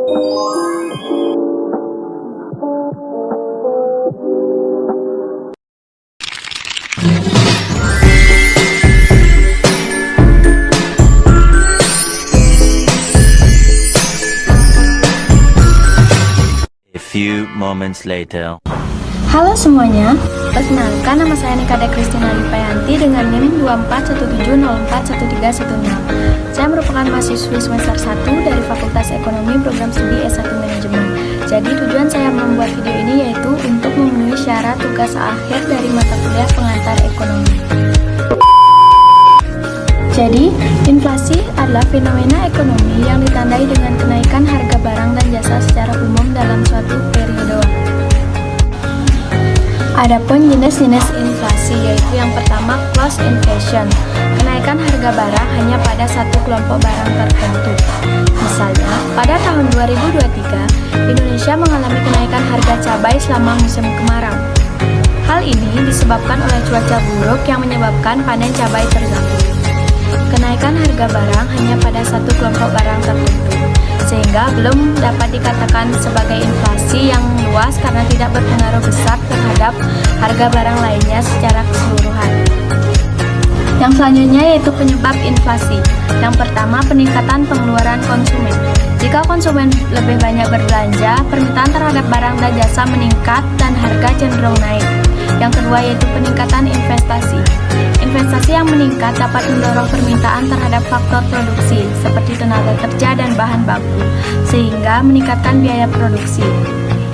A few moments later. Halo semuanya, perkenalkan nama saya Nikade Kristina Lipayanti dengan NIM 2417041316. Saya merupakan mahasiswi semester 1 dari Fakultas Ekonomi Program Studi S1 Manajemen. Jadi tujuan saya membuat video ini yaitu untuk memenuhi syarat tugas akhir dari mata kuliah pengantar ekonomi. Jadi, inflasi adalah fenomena ekonomi yang ditandai dengan kenaikan harga barang dan jasa secara umum dalam suatu periode. Adapun jenis-jenis inflasi yaitu yang pertama cost inflation, kenaikan harga barang hanya pada satu kelompok barang tertentu. Misalnya, pada tahun 2023, Indonesia mengalami kenaikan harga cabai selama musim kemarau. Hal ini disebabkan oleh cuaca buruk yang menyebabkan panen cabai terganggu. Kenaikan harga barang hanya pada satu kelompok barang tertentu, sehingga belum dapat dikatakan sebagai inflasi yang luas karena tidak berpengaruh besar terhadap harga barang lainnya secara keseluruhan. Yang selanjutnya yaitu penyebab inflasi. Yang pertama, peningkatan pengeluaran konsumen. Jika konsumen lebih banyak berbelanja, permintaan terhadap barang dan jasa meningkat dan harga cenderung naik. Yang kedua yaitu peningkatan investasi. Investasi yang meningkat dapat mendorong permintaan terhadap faktor produksi seperti tenaga kerja dan bahan baku, sehingga meningkatkan biaya produksi.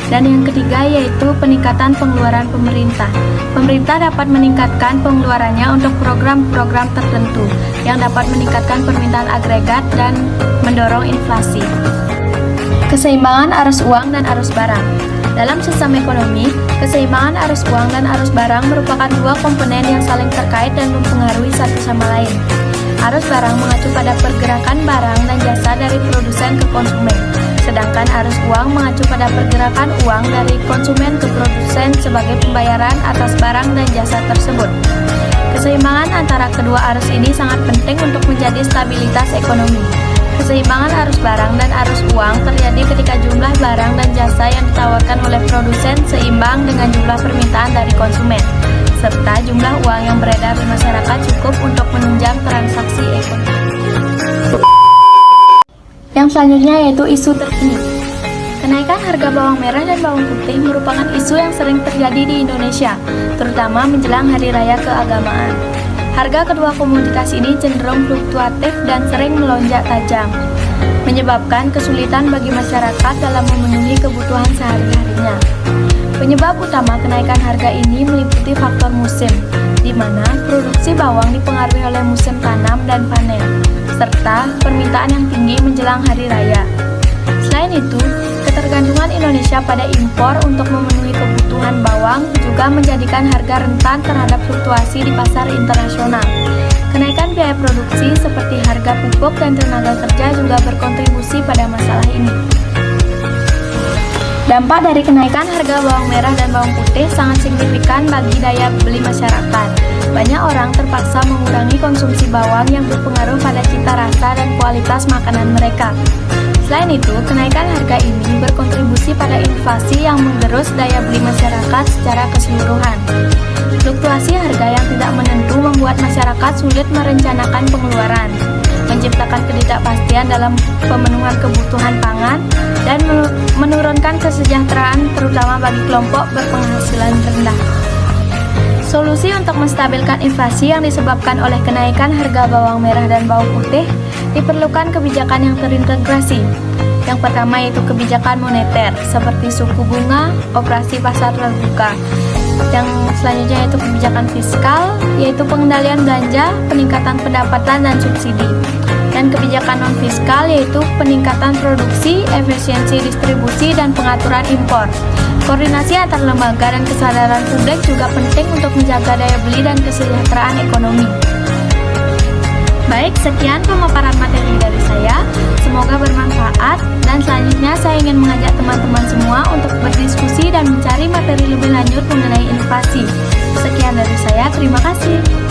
Dan yang ketiga yaitu peningkatan pengeluaran pemerintah. Pemerintah dapat meningkatkan pengeluarannya untuk program-program tertentu yang dapat meningkatkan permintaan agregat dan mendorong inflasi. Keseimbangan arus uang dan arus barang. Dalam sistem ekonomi, keseimbangan arus uang dan arus barang merupakan dua komponen yang saling terkait dan mempengaruhi satu sama lain. Arus barang mengacu pada pergerakan barang dan jasa dari produsen ke konsumen, sedangkan arus uang mengacu pada pergerakan uang dari konsumen ke produsen sebagai pembayaran atas barang dan jasa tersebut. Keseimbangan antara kedua arus ini sangat penting untuk menjadi stabilitas ekonomi. Keseimbangan arus barang dan arus uang terjadi ketika jumlah barang dan jasa yang ditawarkan oleh produsen seimbang dengan jumlah permintaan dari konsumen, serta jumlah uang yang beredar di masyarakat cukup untuk menunjang transaksi ekonomi. Yang selanjutnya yaitu isu terkini. Kenaikan harga bawang merah dan bawang putih merupakan isu yang sering terjadi di Indonesia, terutama menjelang hari raya keagamaan. Harga kedua komoditas ini cenderung fluktuatif dan sering melonjak tajam, menyebabkan kesulitan bagi masyarakat dalam memenuhi kebutuhan sehari-harinya. Penyebab utama kenaikan harga ini meliputi faktor musim, di mana produksi bawang dipengaruhi oleh musim tanam dan panen, serta permintaan yang tinggi menjelang hari raya. Selain itu, ketergantungan Indonesia pada impor untuk memenuhi kebutuhan bawang juga menjadikan harga rentan terhadap fluktuasi di pasar internasional. Kenaikan biaya produksi seperti harga pupuk dan tenaga kerja juga berkontribusi pada masalah ini. Dampak dari kenaikan harga bawang merah dan bawang putih sangat signifikan bagi daya beli masyarakat. Banyak orang terpaksa mengurangi konsumsi bawang yang berpengaruh pada cita rasa dan kualitas makanan mereka. Selain itu, kenaikan harga ini berkontribusi pada inflasi yang menggerus daya beli masyarakat secara keseluruhan. Fluktuasi harga yang tidak menentu membuat masyarakat sulit merencanakan pengeluaran, menciptakan ketidakpastian dalam pemenuhan kebutuhan pangan, dan menurunkan kesejahteraan terutama bagi kelompok berpenghasilan rendah. Solusi untuk menstabilkan inflasi yang disebabkan oleh kenaikan harga bawang merah dan bawang putih diperlukan kebijakan yang terintegrasi. Yang pertama yaitu kebijakan moneter seperti suku bunga, operasi pasar terbuka. Yang selanjutnya yaitu kebijakan fiskal, yaitu pengendalian belanja, peningkatan pendapatan dan subsidi. Dan kebijakan non-fiskal yaitu peningkatan produksi, efisiensi distribusi, dan pengaturan impor. Koordinasi antar lembaga dan kesadaran publik juga penting untuk menjaga daya beli dan kesejahteraan ekonomi. Baik, sekian pemaparan materi dari saya. Semoga bermanfaat, dan selanjutnya saya ingin mengajak teman-teman semua untuk berdiskusi dan mencari materi lebih lanjut mengenai inflasi. Sekian dari saya, terima kasih.